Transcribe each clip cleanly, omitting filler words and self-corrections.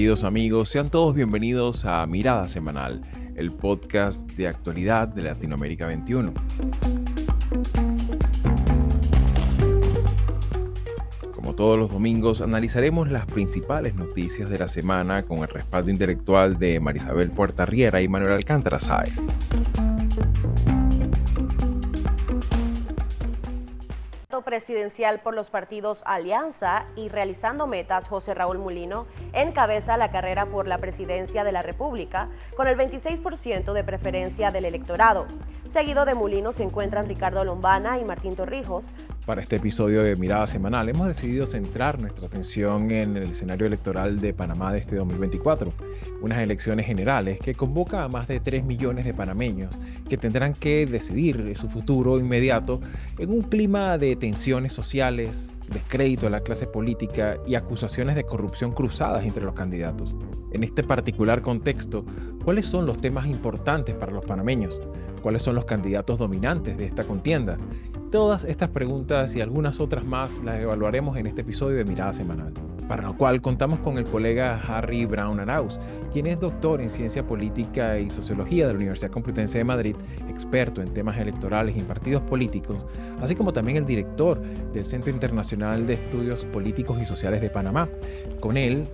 queridos amigos, sean todos bienvenidos a Mirada Semanal, el podcast de actualidad de Latinoamérica 21. Como todos los domingos, analizaremos las principales noticias de la semana con el respaldo intelectual de Marisabel Puertarriera y Manuel Alcántara Sáez. Presidencial por los partidos Alianza y Realizando Metas, José Raúl Mulino encabeza la carrera por la presidencia de la República con el 26% de preferencia del electorado. Seguido de Mulino se encuentran Ricardo Lombana y Martín Torrijos. Para este episodio de Mirada Semanal hemos decidido centrar nuestra atención en el escenario electoral de Panamá de este 2024, unas elecciones generales que convoca a más de 3 millones de panameños que tendrán que decidir su futuro inmediato en un clima de tensiones sociales, descrédito a la clase política y acusaciones de corrupción cruzadas entre los candidatos. En este particular contexto, ¿cuáles son los temas importantes para los panameños? ¿Cuáles son los candidatos dominantes de esta contienda? Todas estas preguntas y algunas otras más las evaluaremos en este episodio de Mirada Semanal, para lo cual contamos con el colega Harry Brown Arauz, quien es doctor en Ciencia Política y Sociología de la Universidad Complutense de Madrid, experto en temas electorales y en partidos políticos, así como también el director del Centro Internacional de Estudios Políticos y Sociales de Panamá. Con él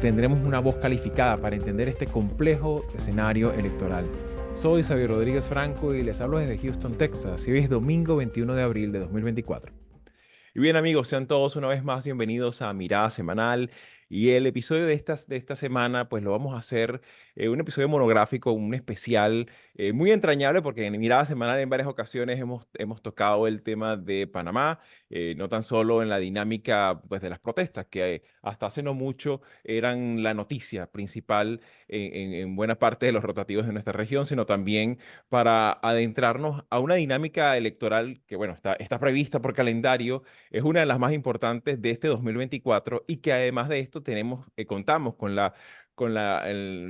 tendremos una voz calificada para entender este complejo escenario electoral. Soy Xavier Rodríguez Franco y les hablo desde Houston, Texas, y hoy es domingo 21 de abril de 2024. Y bien amigos, sean todos una vez más bienvenidos a Mirada Semanal. Y el episodio de esta semana, pues lo vamos a hacer un episodio monográfico, un especial muy entrañable, porque en Mirada Semanal en varias ocasiones hemos tocado el tema de Panamá, no tan solo en la dinámica pues, de las protestas, que hasta hace no mucho eran la noticia principal en buena parte de los rotativos de nuestra región, sino también para adentrarnos a una dinámica electoral que, bueno, está prevista por calendario. Es una de las más importantes de este 2024 y que además de esto contamos con la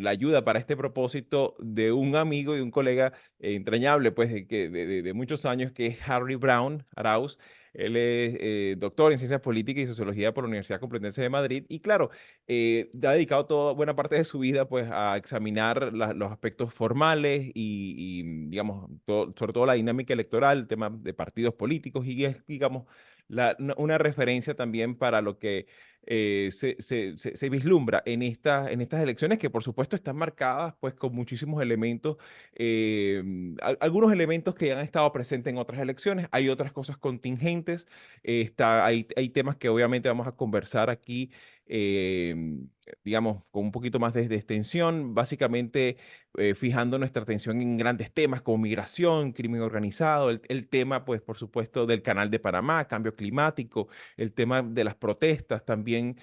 ayuda para este propósito de un amigo y un colega entrañable pues, de muchos años, que es Harry Brown Arauz. Él es doctor en Ciencias Políticas y Sociología por la Universidad Complutense de Madrid y claro, ha dedicado buena parte de su vida pues, a examinar los aspectos formales digamos, sobre todo la dinámica electoral, el tema de partidos políticos y es, digamos, una referencia también para lo que se vislumbra en estas elecciones, que por supuesto están marcadas pues, con muchísimos elementos, algunos elementos que han estado presentes en otras elecciones, hay otras cosas contingentes, hay temas que obviamente vamos a conversar aquí, digamos, con un poquito más de extensión, básicamente fijando nuestra atención en grandes temas como migración, crimen organizado, el tema, pues, por supuesto, del Canal de Panamá, cambio climático, el tema de las protestas, también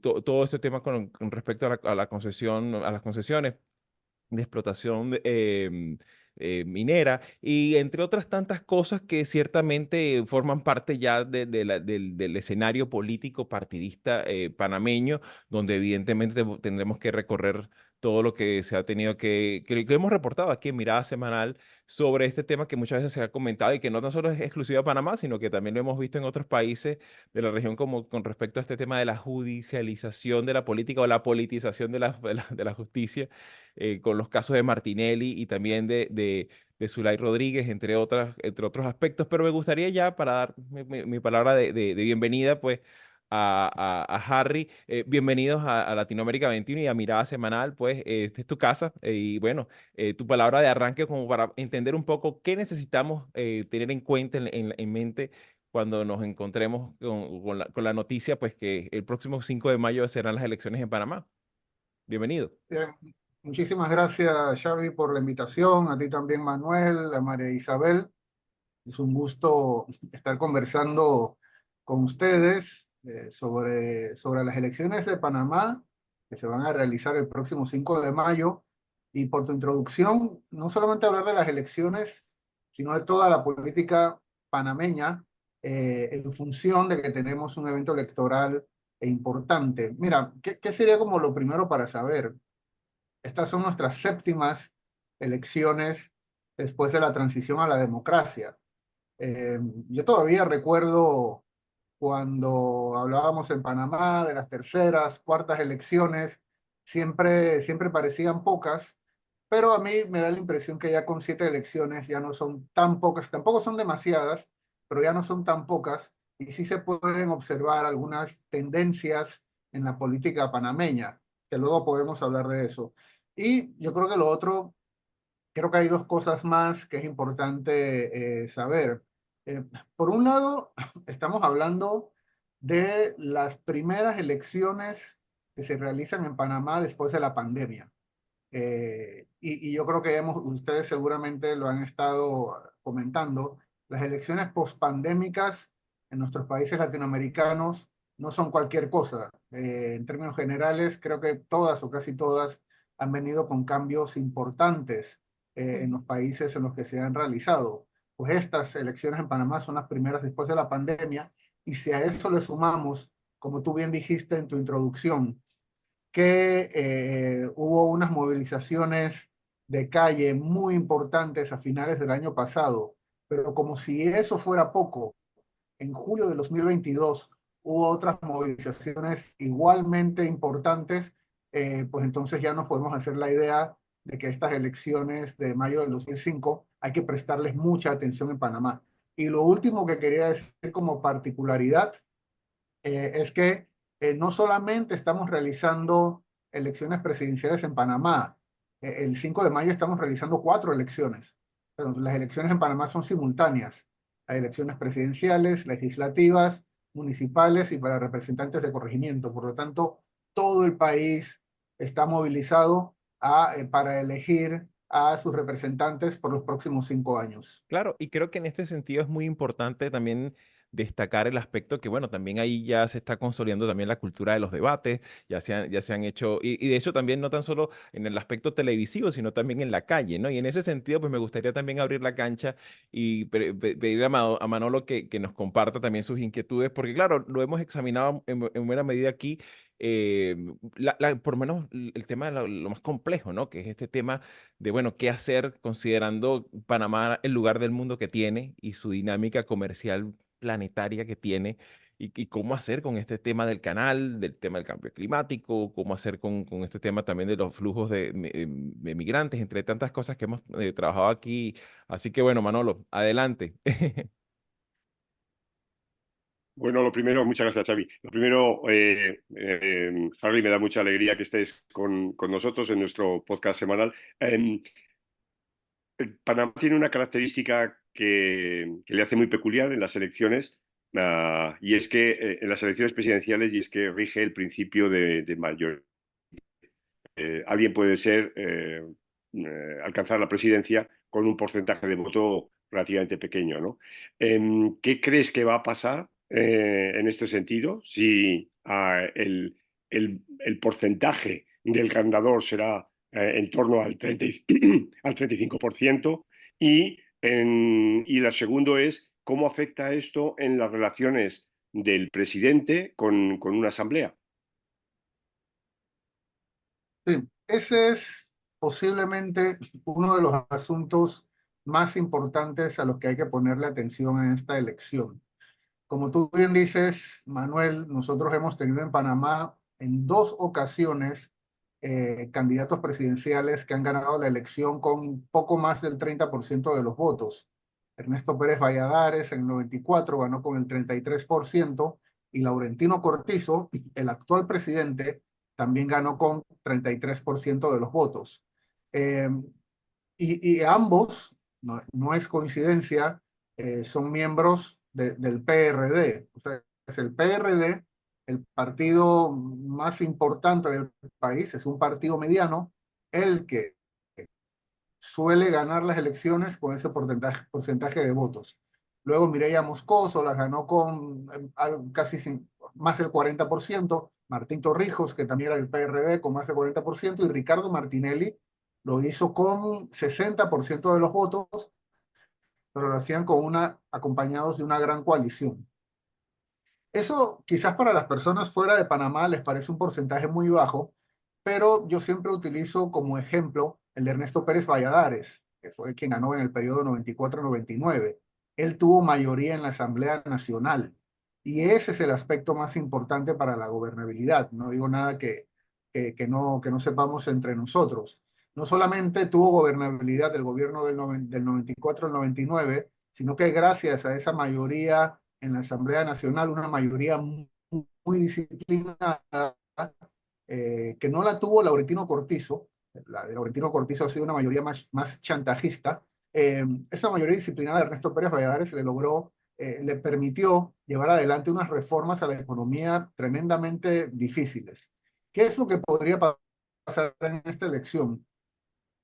todo este tema con respecto a la concesión, a las concesiones de explotación minera y entre otras tantas cosas que ciertamente forman parte ya del escenario político partidista panameño, donde evidentemente tendremos que recorrer todo lo que se ha tenido que hemos reportado aquí en Mirada Semanal sobre este tema que muchas veces se ha comentado y que no tan solo es exclusiva de Panamá, sino que también lo hemos visto en otros países de la región, como con respecto a este tema de la judicialización de la política o la politización de la justicia, con los casos de Martinelli y también de Zulay Rodríguez, entre otros aspectos. Pero me gustaría ya, para dar mi palabra de bienvenida, pues, a Harry. Bienvenidos a Latinoamérica 21 y a Mirada Semanal, pues, esta es tu casa. Y bueno, tu palabra de arranque como para entender un poco qué necesitamos tener en cuenta, en mente, cuando nos encontremos con la noticia, pues, que el próximo 5 de mayo serán las elecciones en Panamá. Bienvenido. Bien, muchísimas gracias, Xavi, por la invitación. A ti también, Manuel, a María Isabel. Es un gusto estar conversando con ustedes sobre las elecciones de Panamá que se van a realizar el próximo 5 de mayo. Y por tu introducción, no solamente hablar de las elecciones, sino de toda la política panameña en función de que tenemos un evento electoral importante. Mira, ¿qué sería como lo primero para saber? Estas son nuestras séptimas elecciones después de la transición a la democracia. Yo todavía recuerdo cuando hablábamos en Panamá de las terceras, cuartas elecciones, siempre parecían pocas, pero a mí me da la impresión que ya con 7 elecciones ya no son tan pocas, tampoco son demasiadas, pero ya no son tan pocas, y sí se pueden observar algunas tendencias en la política panameña, que luego podemos hablar de eso. Y yo creo que lo otro, creo que hay dos cosas más que es importante saber. Eh, por un lado, estamos hablando de las primeras elecciones que se realizan en Panamá después de la pandemia. Y yo creo que ustedes seguramente lo han estado comentando, las elecciones pospandémicas en nuestros países latinoamericanos no son cualquier cosa. En términos generales, creo que todas o casi todas han venido con cambios importantes en los países en los que se han realizado. Pues estas elecciones en Panamá son las primeras después de la pandemia, y si a eso le sumamos, como tú bien dijiste en tu introducción, que hubo unas movilizaciones de calle muy importantes a finales del año pasado, pero como si eso fuera poco, en julio de 2022 hubo otras movilizaciones igualmente importantes, pues entonces ya nos podemos hacer la idea de que estas elecciones de mayo del 2005 hay que prestarles mucha atención en Panamá. Y lo último que quería decir como particularidad es que no solamente estamos realizando elecciones presidenciales en Panamá, el 5 de mayo estamos realizando 4 elecciones. Pero las elecciones en Panamá son simultáneas. Hay elecciones presidenciales, legislativas, municipales y para representantes de corregimiento. Por lo tanto, todo el país está movilizado para elegir a sus representantes por los próximos 5 años. Claro, y creo que en este sentido es muy importante también destacar el aspecto que, bueno, también ahí ya se está consolidando también la cultura de los debates, ya se han hecho, y de hecho también no tan solo en el aspecto televisivo, sino también en la calle, ¿no? Y en ese sentido, pues me gustaría también abrir la cancha y pedir a Manolo que nos comparta también sus inquietudes, porque claro, lo hemos examinado en buena medida aquí, eh, por lo menos el tema de lo más complejo, ¿no? Que es este tema de, bueno, qué hacer considerando Panamá el lugar del mundo que tiene y su dinámica comercial planetaria que tiene y cómo hacer con este tema del canal, del tema del cambio climático, cómo hacer con este tema también de los flujos de migrantes, entre tantas cosas que hemos trabajado aquí. Así que bueno, Manolo, adelante. Bueno, lo primero, muchas gracias, Xavi. Lo primero, Harry, me da mucha alegría que estés con nosotros en nuestro podcast semanal. Panamá tiene una característica que le hace muy peculiar en las elecciones, y es que en las elecciones presidenciales, y es que rige el principio de mayoría. Alguien puede alcanzar la presidencia con un porcentaje de voto relativamente pequeño, ¿no? ¿Qué crees que va a pasar en este sentido? Si el porcentaje del ganador será en torno al 30, al 35%, y la segunda es cómo afecta esto en las relaciones del presidente con una asamblea. Sí, ese es posiblemente uno de los asuntos más importantes a los que hay que ponerle atención en esta elección. Como tú bien dices, Manuel, nosotros hemos tenido en Panamá en 2 ocasiones candidatos presidenciales que han ganado la elección con poco más del 30% de los votos. Ernesto Pérez Valladares en el 94 ganó con el 33%, y Laurentino Cortizo, el actual presidente, también ganó con 33% de los votos. Eh, y ambos, no es coincidencia, son miembros del PRD. O sea, es el PRD, el partido más importante del país, es un partido mediano, el que suele ganar las elecciones con ese porcentaje de votos. Luego Mireya Moscoso las ganó con más del 40%, Martín Torrijos, que también era del PRD, con más del 40%, y Ricardo Martinelli lo hizo con 60% de los votos, pero lo hacían acompañados de una gran coalición. Eso quizás para las personas fuera de Panamá les parece un porcentaje muy bajo, pero yo siempre utilizo como ejemplo el de Ernesto Pérez Valladares, que fue quien ganó en el periodo 94-99. Él tuvo mayoría en la Asamblea Nacional. Y ese es el aspecto más importante para la gobernabilidad. No digo nada que no sepamos entre nosotros. No solamente tuvo gobernabilidad el gobierno del 94 al 99, sino que gracias a esa mayoría en la Asamblea Nacional, una mayoría muy disciplinada, que no la tuvo Laurentino Cortizo. La de Laurentino Cortizo ha sido una mayoría más chantajista. Esa mayoría disciplinada de Ernesto Pérez Valladares le permitió llevar adelante unas reformas a la economía tremendamente difíciles. ¿Qué es lo que podría pasar en esta elección?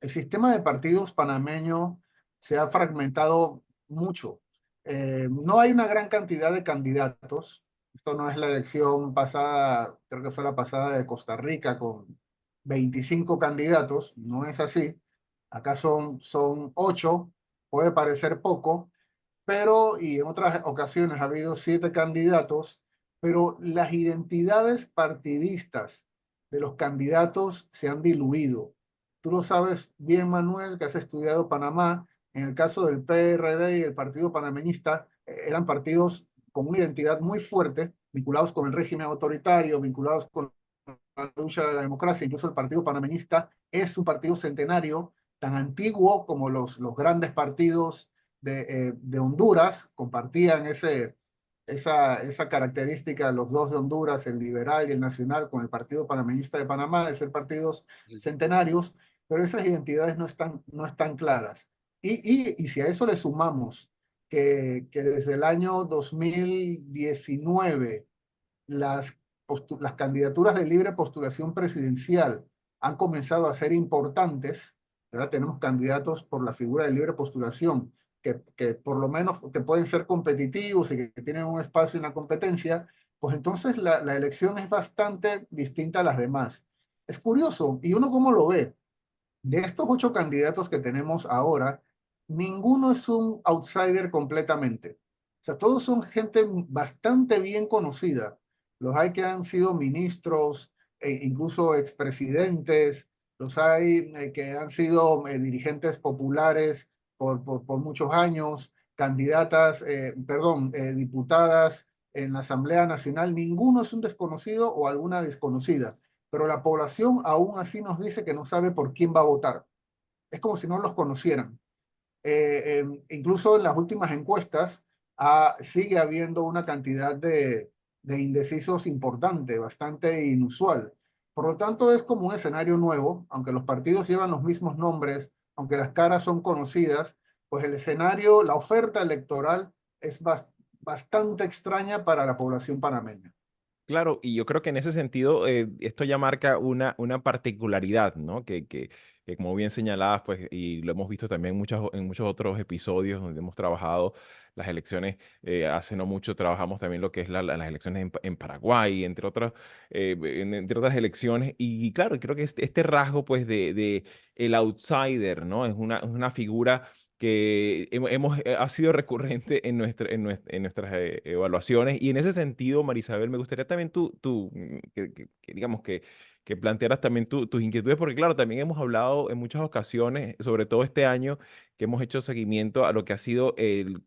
El sistema de partidos panameño se ha fragmentado mucho. No hay una gran cantidad de candidatos. Esto no es la elección pasada, creo que fue la pasada de Costa Rica con 25 candidatos. No es así. Acá son 8, puede parecer poco, pero y en otras ocasiones ha habido 7 candidatos, pero las identidades partidistas de los candidatos se han diluido. Tú lo sabes bien, Manuel, que has estudiado Panamá. En el caso del PRD y el Partido Panameñista, eran partidos con una identidad muy fuerte, vinculados con el régimen autoritario, vinculados con la lucha de la democracia. Incluso el Partido Panameñista es un partido centenario, tan antiguo como los grandes partidos de Honduras, compartían esa característica, los dos de Honduras, el liberal y el nacional, con el Partido Panameñista de Panamá, de ser partidos centenarios, pero esas identidades no están claras. Y si a eso le sumamos que desde el año 2019 las, las candidaturas de libre postulación presidencial han comenzado a ser importantes, ahora tenemos candidatos por la figura de libre postulación que por lo menos que pueden ser competitivos y que tienen un espacio en la competencia, pues entonces la elección es bastante distinta a las demás. Es curioso, y uno cómo lo ve, de estos 8 candidatos que tenemos ahora, ninguno es un outsider completamente. O sea, todos son gente bastante bien conocida. Los hay que han sido ministros, incluso expresidentes, los hay que han sido dirigentes populares por muchos años, candidatas, perdón, diputadas en la Asamblea Nacional. Ninguno es un desconocido o alguna desconocida, pero la población aún así nos dice que no sabe por quién va a votar. Es como si no los conocieran. Incluso en las últimas encuestas sigue habiendo una cantidad de indecisos importante, bastante inusual. Por lo tanto, es como un escenario nuevo, aunque los partidos llevan los mismos nombres, aunque las caras son conocidas, pues el escenario, la oferta electoral es bastante extraña para la población panameña. Claro, y yo creo que en ese sentido esto ya marca una particularidad, ¿no? Que como bien señalabas, pues, y lo hemos visto también en muchos otros episodios donde hemos trabajado las elecciones, hace no mucho trabajamos también lo que es las elecciones en Paraguay, entre otras elecciones, y claro, creo que este rasgo, pues, de el outsider, ¿no? Es una figura que ha sido recurrente en nuestras evaluaciones. Y en ese sentido, Marisabel, me gustaría también que digamos que plantearas también tus inquietudes, porque claro, también hemos hablado en muchas ocasiones, sobre todo este año, que hemos hecho seguimiento a lo que ha sido el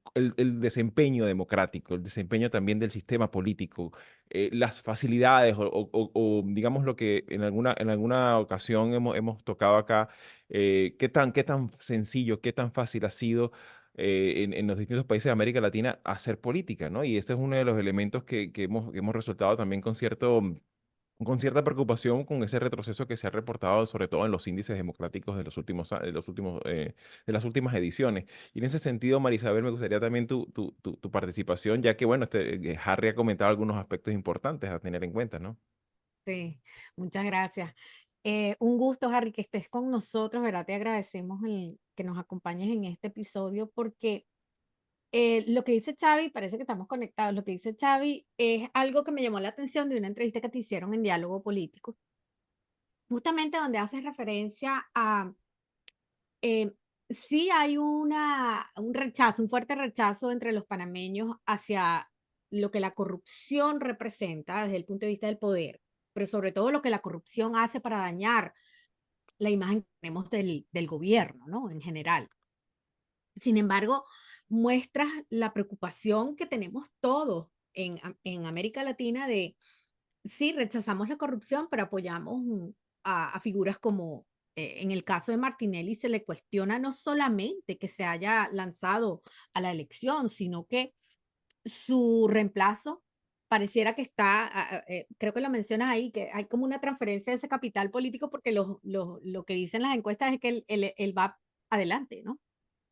desempeño democrático, el desempeño también del sistema político, las facilidades o digamos lo que en alguna ocasión hemos tocado acá, qué tan sencillo, qué tan fácil ha sido en los distintos países de América Latina hacer política, ¿no? Y este es uno de los elementos que hemos resultado también con cierta preocupación con ese retroceso que se ha reportado, sobre todo en los índices democráticos de de las últimas ediciones. Y en ese sentido, Marisabel, me gustaría también tu participación, ya que, bueno, Harry ha comentado algunos aspectos importantes a tener en cuenta, ¿no? Sí, muchas gracias. Un gusto, Harry, que estés con nosotros, ¿verdad? Te agradecemos que nos acompañes en este episodio porque lo que dice Xavi, parece que estamos conectados, lo que dice Xavi es algo que me llamó la atención de una entrevista que te hicieron en Diálogo Político, justamente donde haces referencia a, eh, sí hay un rechazo, un fuerte rechazo entre los panameños hacia lo que la corrupción representa desde el punto de vista del poder, pero sobre todo lo que la corrupción hace para dañar la imagen que tenemos del gobierno, ¿no? En general. Sin embargo, muestras la preocupación que tenemos todos en América Latina de, sí, rechazamos la corrupción, pero apoyamos a figuras como, en el caso de Martinelli, se le cuestiona no solamente que se haya lanzado a la elección, sino que su reemplazo pareciera que está, creo que lo mencionas ahí, que hay como una transferencia de ese capital político porque lo que dicen las encuestas es que él va adelante, ¿no?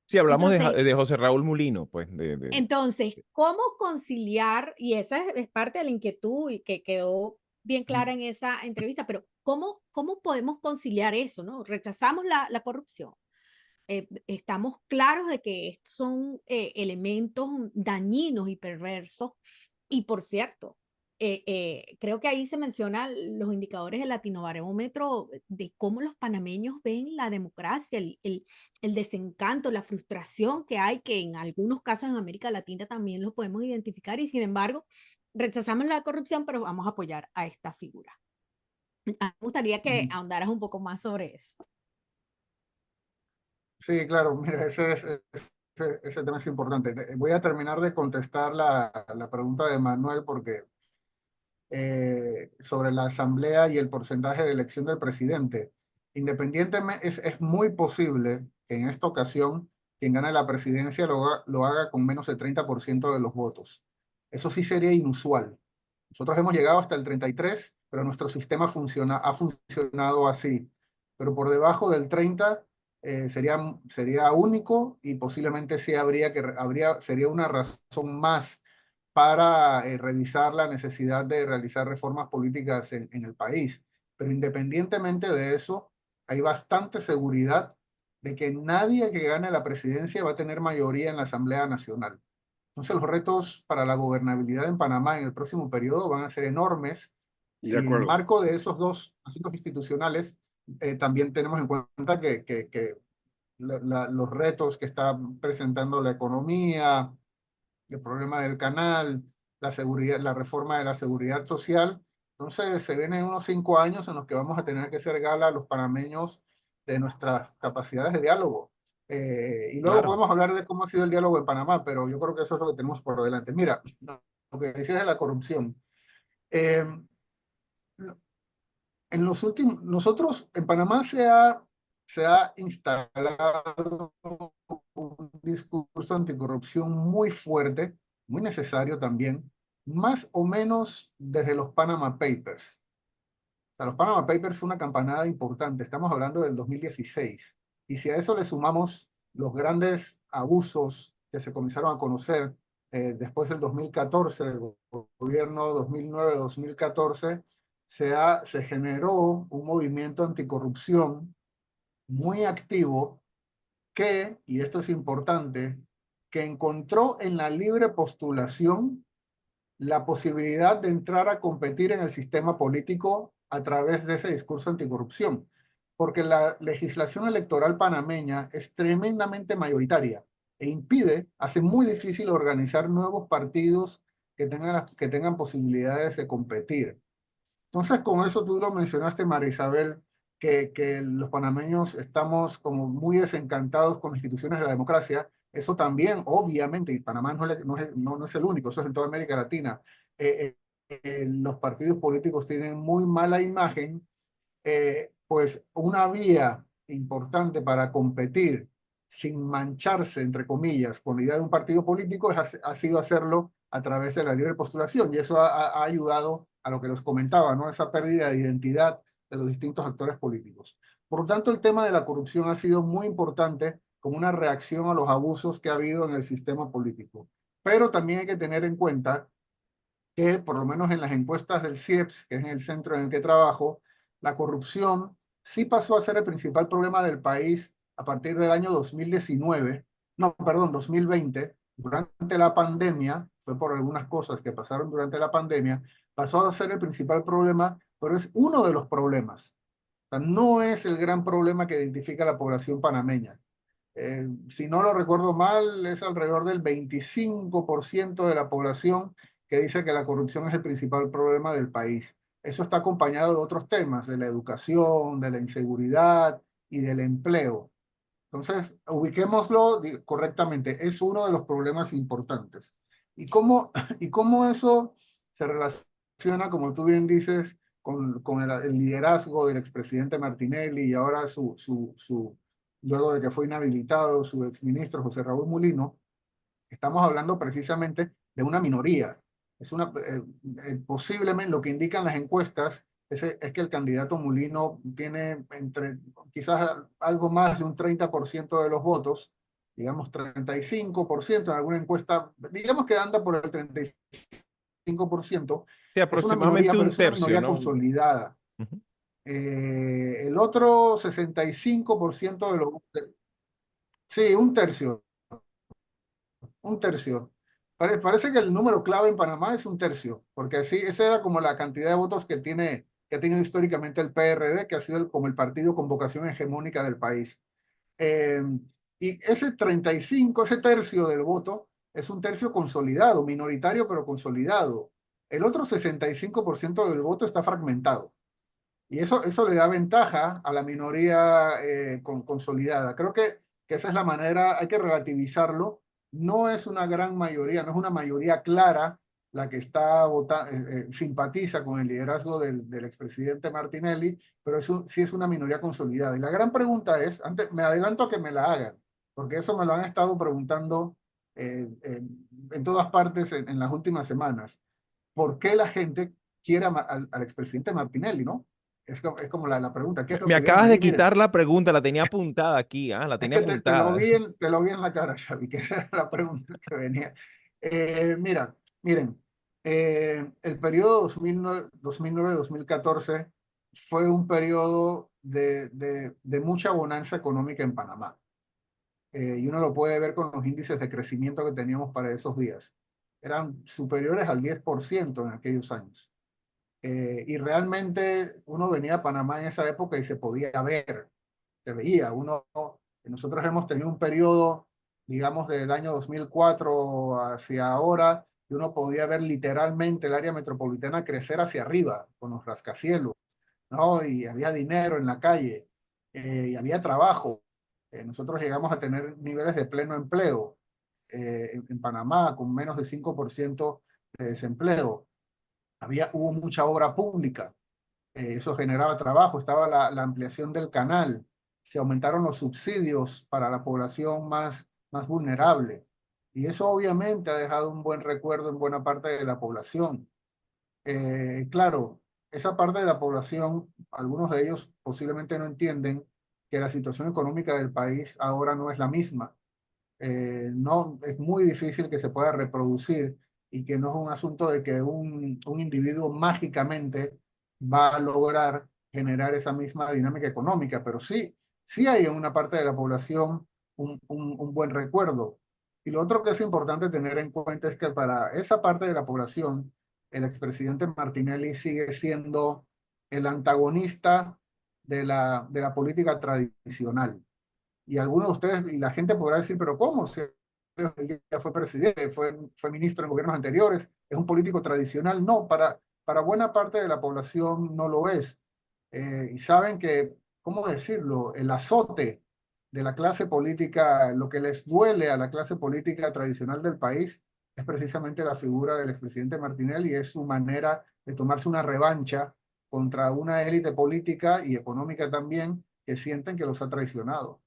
Sí, hablamos Entonces, de José Raúl Mulino, pues, entonces, ¿cómo conciliar? Y esa es parte de la inquietud y que quedó bien clara en esa entrevista, pero ¿cómo podemos conciliar eso, no? Rechazamos la corrupción. Estamos claros de que estos son elementos dañinos y perversos. Y por cierto, creo que ahí se mencionan los indicadores del Latinobarómetro de cómo los panameños ven la democracia, el desencanto, la frustración que hay, que en algunos casos en América Latina también lo podemos identificar y sin embargo rechazamos la corrupción, pero vamos a apoyar a esta figura. Me gustaría que ahondaras un poco más sobre eso. Sí, claro, mira, ese tema es importante. Voy a terminar de contestar la pregunta de Manuel porque sobre la asamblea y el porcentaje de elección del presidente. Independientemente, es muy posible que en esta ocasión quien gane la presidencia lo haga con menos del 30% de los votos. Eso sí sería inusual. Nosotros hemos llegado hasta el 33%, pero nuestro sistema ha funcionado así. Pero por debajo del 30% sería único y posiblemente sí sería una razón más para revisar la necesidad de realizar reformas políticas en el país. Pero independientemente de eso, hay bastante seguridad de que nadie que gane la presidencia va a tener mayoría en la Asamblea Nacional. Entonces los retos para la gobernabilidad en Panamá en el próximo periodo van a ser enormes. De Si en el acuerdo. marco de esos dos asuntos institucionales también tenemos en cuenta que los retos que está presentando la economía, el problema del canal, la seguridad, la reforma de la seguridad social. Entonces se vienen unos 5 años en los que vamos a tener que hacer gala a los panameños de nuestras capacidades de diálogo. Y luego claro. podemos hablar de cómo ha sido el diálogo en Panamá, pero yo creo que eso es lo que tenemos por delante. Mira, lo que decías de la corrupción. Eh, en los últimos, nosotros en Panamá se ha instalado un discurso anticorrupción muy fuerte, muy necesario también, más o menos desde los Panama Papers. O sea, los Panama Papers fue una campanada importante, estamos hablando del 2016. Y si a eso le sumamos los grandes abusos que se comenzaron a conocer después del 2014, del gobierno 2009-2014, se generó un movimiento anticorrupción muy activo que, y esto es importante, que encontró en la libre postulación la posibilidad de entrar a competir en el sistema político a través de ese discurso anticorrupción, porque la legislación electoral panameña es tremendamente mayoritaria e hace muy difícil organizar nuevos partidos que tengan posibilidades de competir. Entonces, con eso tú lo mencionaste, María Isabel, que los panameños estamos como muy desencantados con las instituciones de la democracia. Eso también, obviamente, y Panamá no es el único, eso es en toda América Latina. Los partidos políticos tienen muy mala imagen, pues una vía importante para competir sin mancharse, entre comillas, con la idea de un partido político ha sido hacerlo a través de la libre postulación, y eso ha ayudado a lo que les comentaba, ¿no? Esa pérdida de identidad de los distintos actores políticos. Por lo tanto, el tema de la corrupción ha sido muy importante como una reacción a los abusos que ha habido en el sistema político. Pero también hay que tener en cuenta que, por lo menos en las encuestas del CIEPS, que es en el centro en el que trabajo, la corrupción sí pasó a ser el principal problema del país a partir del año 2019, no, perdón, 2020, durante la pandemia, fue por algunas cosas que pasaron durante la pandemia, pasó a ser el principal problema, pero es uno de los problemas. O sea, no es el gran problema que identifica la población panameña. Si no lo recuerdo mal, es alrededor del 25% de la población que dice que la corrupción es el principal problema del país. Eso está acompañado de otros temas, de la educación, de la inseguridad y del empleo. Entonces, ubiquémoslo correctamente. Es uno de los problemas importantes. ¿Y cómo, y cómo eso se relaciona, como tú bien dices, con el liderazgo del expresidente Martinelli y ahora luego de que fue inhabilitado su exministro José Raúl Mulino? Estamos hablando precisamente de una minoría. Posiblemente lo que indican las encuestas es que el candidato Mulino tiene quizás algo más de un 30% de los votos, digamos 35% en alguna encuesta, digamos que anda por el 35%. Sí, Es una minoría, aproximadamente pero un es una tercio, minoría ¿no? consolidada. Ujú. El otro 65% de los votos, sí, un tercio. Parece que el número clave en Panamá es un tercio, porque así, esa era como la cantidad de votos que ha tenido históricamente el PRD, que ha sido como el partido con vocación hegemónica del país. Eh, y ese 35, ese tercio del voto, es un tercio consolidado, minoritario, pero consolidado. El otro 65% del voto está fragmentado. Y eso le da ventaja a la minoría consolidada. Creo que esa es la manera, hay que relativizarlo. No es una gran mayoría, no es una mayoría clara la que está simpatiza con el liderazgo del expresidente Martinelli, pero sí es una minoría consolidada. Y la gran pregunta es, antes me adelanto a que me la hagan, porque eso me lo han estado preguntando en todas partes en las últimas semanas. ¿Por qué la gente quiere al expresidente Martinelli, no? Es como la pregunta, ¿qué es lo Me que vieron acabas de ahí? Miren, quitar la pregunta, la tenía apuntada aquí, ¿ah? La es tenía que apuntada. te lo vi en la cara, Xavi, que esa era la pregunta que venía. Miren, el periodo 2009-2014 fue un periodo de mucha bonanza económica en Panamá. Y uno lo puede ver con los índices de crecimiento que teníamos para esos días. Eran superiores al 10% en aquellos años. Y realmente uno venía a Panamá en esa época y se podía ver, se veía. Nosotros hemos tenido un periodo, digamos, del año 2004 hacia ahora, y uno podía ver literalmente el área metropolitana crecer hacia arriba, con los rascacielos, ¿no? Y había dinero en la calle, y había trabajo. Nosotros llegamos a tener niveles de pleno empleo en Panamá, con menos de 5% de desempleo. Hubo mucha obra pública, eso generaba trabajo, estaba la ampliación del canal, se aumentaron los subsidios para la población más vulnerable. Y eso obviamente ha dejado un buen recuerdo en buena parte de la población. Claro, esa parte de la población, algunos de ellos posiblemente no entienden que la situación económica del país ahora no es la misma. No, es muy difícil que se pueda reproducir y que no es un asunto de que un individuo mágicamente va a lograr generar esa misma dinámica económica, pero sí hay en una parte de la población un buen recuerdo. Y lo otro que es importante tener en cuenta es que para esa parte de la población, el expresidente Martinelli sigue siendo el antagonista de la política tradicional. Y algunos de ustedes y la gente podrá decir, pero ¿cómo? Si él ya fue presidente, fue ministro en gobiernos anteriores, es un político tradicional. No, para buena parte de la población no lo es. Y saben que, ¿cómo decirlo? El azote de la clase política, lo que les duele a la clase política tradicional del país es precisamente la figura del expresidente Martinelli y es su manera de tomarse una revancha contra una élite política y económica también que sienten que los ha traicionado.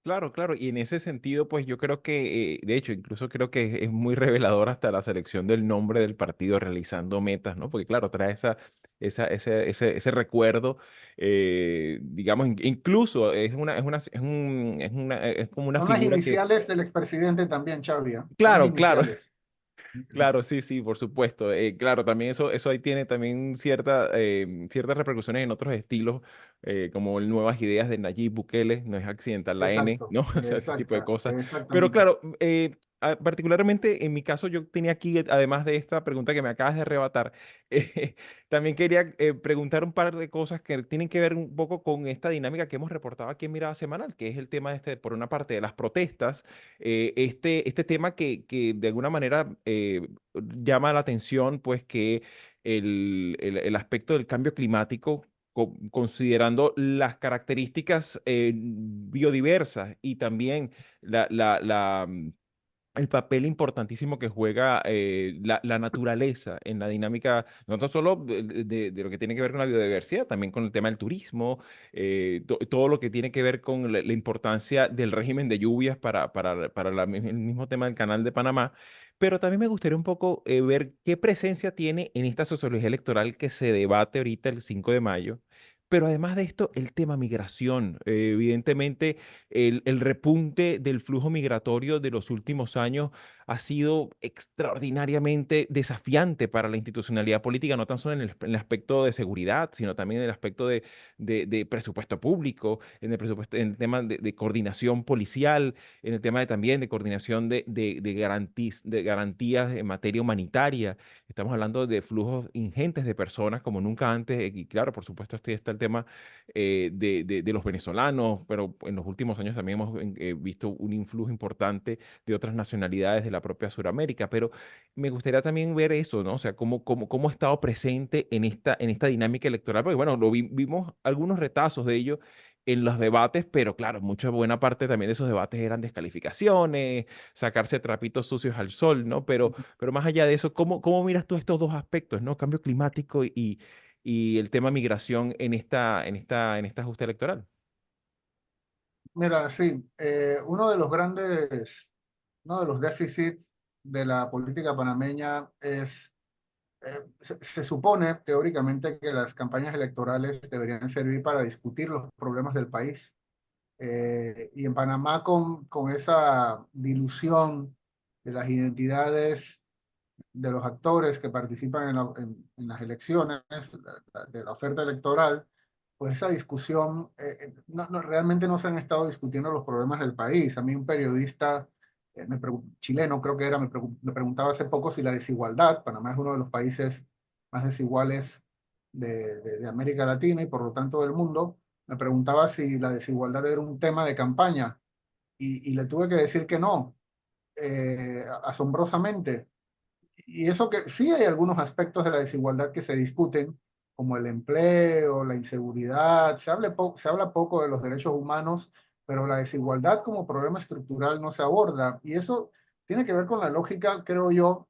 Claro, claro, y en ese sentido, pues yo creo que, de hecho, incluso creo que es muy revelador hasta la selección del nombre del partido realizando metas, ¿no? Porque claro, trae ese recuerdo, digamos, incluso es como una Son las figura que, iniciales del expresidente también, Xavi, ¿eh? Son las claro, claro. iniciales. Claro, sí, sí, por supuesto. Claro, también eso ahí tiene también ciertas repercusiones en otros estilos, como nuevas ideas de Nayib Bukele, no es accidental la N, Exacto, ¿no? O sea, ese tipo de cosas. Pero exactamente. claro, particularmente en mi caso, yo tenía aquí, además de esta pregunta que me acabas de arrebatar, también quería preguntar un par de cosas que tienen que ver un poco con esta dinámica que hemos reportado aquí en Mirada Semanal, que es el tema este, por una parte, de las protestas, este tema que de alguna manera llama la atención, pues que el aspecto del cambio climático, considerando las características biodiversas y también la, la, la, el papel importantísimo que juega la naturaleza en la dinámica, no tan solo de lo que tiene que ver con la biodiversidad, también con el tema del turismo, todo lo que tiene que ver con la importancia del régimen de lluvias para el mismo tema del Canal de Panamá. Pero también me gustaría un poco ver qué presencia tiene en esta sociología electoral que se debate ahorita el 5 de mayo. Pero además de esto, el tema migración. Evidentemente, el repunte del flujo migratorio de los últimos años ha sido extraordinariamente desafiante para la institucionalidad política, no tan solo en el aspecto de seguridad, sino también en el aspecto de presupuesto público, en el presupuesto, en el tema de coordinación policial, en el tema también de coordinación de garantías en materia humanitaria. Estamos hablando de flujos ingentes de personas como nunca antes, y claro, por supuesto, este está el tema de los venezolanos, pero en los últimos años también hemos visto un influjo importante de otras nacionalidades de la propia Suramérica, pero me gustaría también ver eso, ¿no? O sea, cómo ha estado presente en esta dinámica electoral, porque bueno, vimos algunos retazos de ello en los debates, pero claro, mucha buena parte también de esos debates eran descalificaciones, sacarse trapitos sucios al sol, ¿no? Pero más allá de eso, ¿cómo miras tú estos dos aspectos, ¿no? Cambio climático y el tema migración en esta justa electoral. Mira, sí, uno de los déficits de la política panameña es, se supone teóricamente que las campañas electorales deberían servir para discutir los problemas del país. Y en Panamá con esa dilución de las identidades de los actores que participan en las elecciones, de la oferta electoral, pues esa discusión, realmente no se han estado discutiendo los problemas del país. A mí un periodista chileno, creo que era, me preguntaba hace poco si la desigualdad, Panamá es uno de los países más desiguales de América Latina y por lo tanto del mundo, me preguntaba si la desigualdad era un tema de campaña y le tuve que decir que no, asombrosamente. Y eso que sí hay algunos aspectos de la desigualdad que se discuten, como el empleo, la inseguridad, se habla poco de los derechos humanos, pero la desigualdad como problema estructural no se aborda. Y eso tiene que ver con la lógica, creo yo,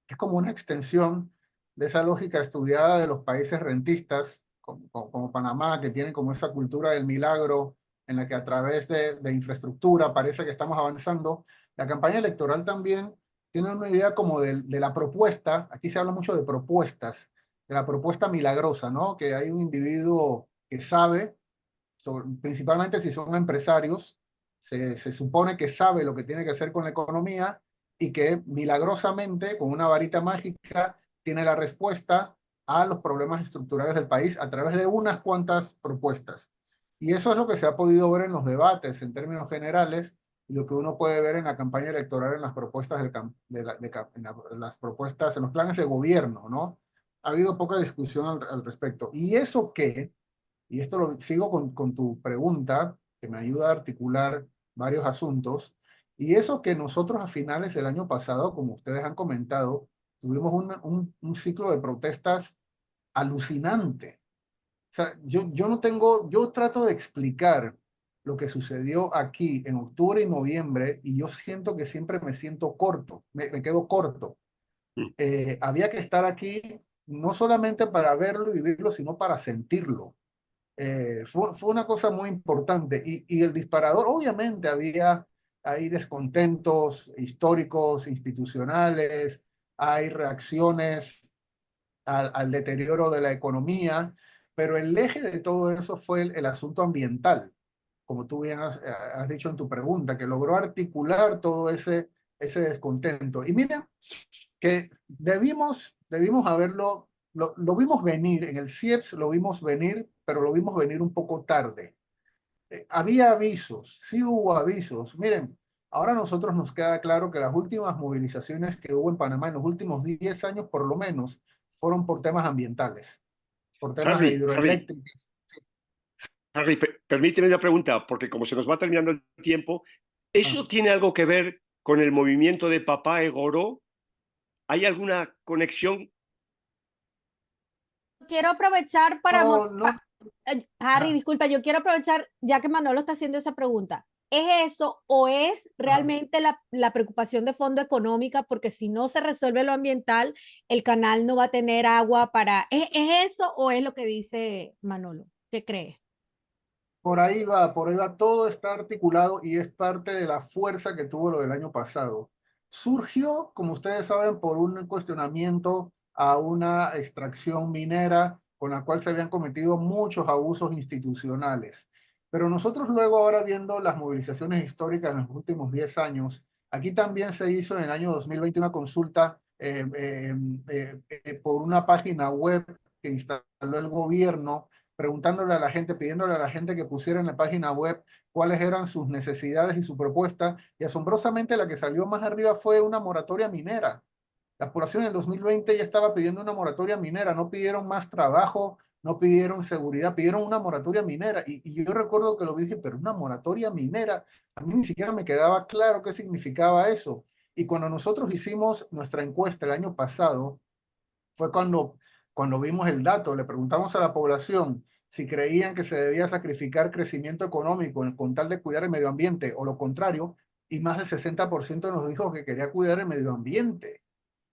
que es como una extensión de esa lógica estudiada de los países rentistas, como Panamá, que tienen como esa cultura del milagro, en la que a través de infraestructura parece que estamos avanzando. La campaña electoral también tiene una idea como de la propuesta, aquí se habla mucho de propuestas, de la propuesta milagrosa, ¿no? Que hay un individuo que sabe, principalmente si son empresarios, se supone que sabe lo que tiene que hacer con la economía y que milagrosamente, con una varita mágica, tiene la respuesta a los problemas estructurales del país a través de unas cuantas propuestas. Y eso es lo que se ha podido ver en los debates en términos generales y lo que uno puede ver en la campaña electoral en las propuestas, en las propuestas, en los planes de gobierno, ¿no? Ha habido poca discusión al respecto. ¿Y eso qué? Y esto lo sigo con tu pregunta, que me ayuda a articular varios asuntos. Y eso que nosotros a finales del año pasado, como ustedes han comentado, tuvimos un ciclo de protestas alucinante. O sea, yo no tengo, yo trato de explicar lo que sucedió aquí en octubre y noviembre y yo siento que siempre me siento corto, me quedo corto. Mm. Había que estar aquí no solamente para verlo y vivirlo, sino para sentirlo. Fue una cosa muy importante y el disparador, obviamente hay descontentos históricos, institucionales, hay reacciones al deterioro de la economía, pero el eje de todo eso fue el asunto ambiental, como tú bien has dicho en tu pregunta, que logró articular todo ese descontento. Y mira que debimos haberlo, lo vimos venir, en el CIEPS lo vimos venir, pero lo vimos venir un poco tarde. Había avisos, sí hubo avisos. Miren, ahora a nosotros nos queda claro que las últimas movilizaciones que hubo en Panamá en los últimos 10 años, por lo menos, fueron por temas ambientales, por temas de Harry, hidroeléctricas. Harry, permíteme una pregunta, porque como se nos va terminando el tiempo, ¿eso tiene algo que ver con el movimiento de Papá Egoró? ¿Hay alguna conexión? Quiero aprovechar No, no. Harry, Ah, disculpa, yo quiero aprovechar, ya que Manolo está haciendo esa pregunta. ¿Es eso o es Ajá. realmente la preocupación de fondo económica? Porque si no se resuelve lo ambiental, el canal no va a tener agua para... ¿Es eso o es lo que dice Manolo? ¿Qué crees? Por ahí va, todo está articulado y es parte de la fuerza que tuvo lo del año pasado. Surgió, como ustedes saben, por un cuestionamiento a una extracción minera con la cual se habían cometido muchos abusos institucionales. Pero nosotros luego, ahora viendo las movilizaciones históricas en los últimos 10 años, aquí también se hizo en el año 2020 una consulta por una página web que instaló el gobierno preguntándole a la gente, pidiéndole a la gente que pusiera en la página web cuáles eran sus necesidades y su propuesta, y asombrosamente la que salió más arriba fue una moratoria minera. La población en el 2020 ya estaba pidiendo una moratoria minera, no pidieron más trabajo, no pidieron seguridad, pidieron una moratoria minera. Y yo recuerdo que lo dije, pero una moratoria minera, a mí ni siquiera me quedaba claro qué significaba eso. Y cuando nosotros hicimos nuestra encuesta el año pasado, fue cuando vimos el dato, le preguntamos a la población si creían que se debía sacrificar crecimiento económico con tal de cuidar el medio ambiente o lo contrario, y más del 60% nos dijo que quería cuidar el medio ambiente.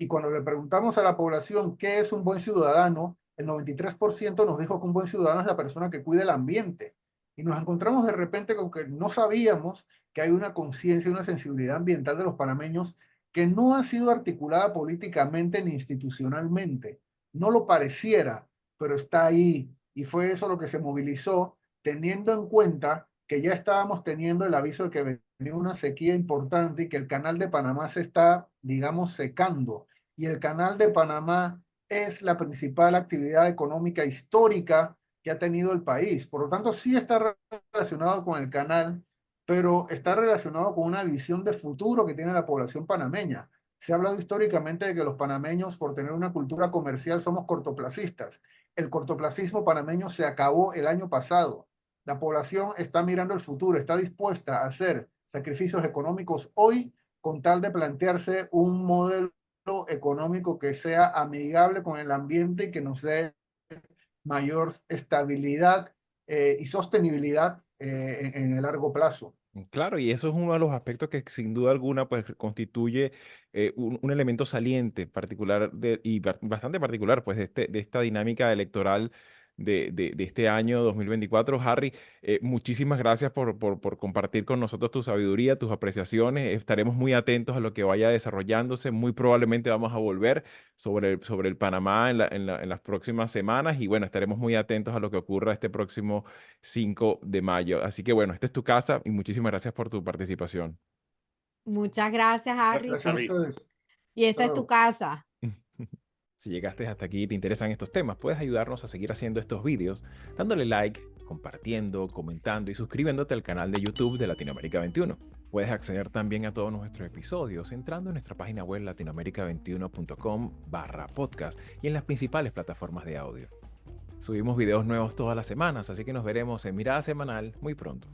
Y cuando le preguntamos a la población qué es un buen ciudadano, el 93% nos dijo que un buen ciudadano es la persona que cuida el ambiente. Y nos encontramos de repente con que no sabíamos que hay una conciencia, una sensibilidad ambiental de los panameños que no ha sido articulada políticamente ni institucionalmente. No lo pareciera, pero está ahí. Y fue eso lo que se movilizó, teniendo en cuenta que ya estábamos teniendo el aviso de que venía una sequía importante y que el canal de Panamá se está, digamos, secando. Y el canal de Panamá es la principal actividad económica histórica que ha tenido el país. Por lo tanto, sí está relacionado con el canal, pero está relacionado con una visión de futuro que tiene la población panameña. Se ha hablado históricamente de que los panameños, por tener una cultura comercial, somos cortoplacistas. El cortoplacismo panameño se acabó el año pasado. La población está mirando el futuro, está dispuesta a hacer sacrificios económicos hoy con tal de plantearse un modelo económico que sea amigable con el ambiente y que nos dé mayor estabilidad y sostenibilidad en el largo plazo. Claro, y eso es uno de los aspectos que sin duda alguna pues constituye un elemento saliente particular bastante particular pues de esta dinámica electoral de este año 2024. Harry, muchísimas gracias por compartir con nosotros tu sabiduría, tus apreciaciones. Estaremos muy atentos a lo que vaya desarrollándose. Muy probablemente vamos a volver sobre el Panamá en las próximas semanas y bueno, estaremos muy atentos a lo que ocurra este próximo 5 de mayo. Así que bueno, esta es tu casa y muchísimas gracias por tu participación. Muchas gracias, Harry. Gracias a Harry. ustedes. Y esta es tu Chao. casa. Si llegaste hasta aquí y te interesan estos temas, puedes ayudarnos a seguir haciendo estos vídeos dándole like, compartiendo, comentando y suscribiéndote al canal de YouTube de Latinoamérica 21. Puedes acceder también a todos nuestros episodios entrando en nuestra página web latinoamerica21.com/podcast y en las principales plataformas de audio. Subimos videos nuevos todas las semanas, así que nos veremos en Mirada Semanal muy pronto.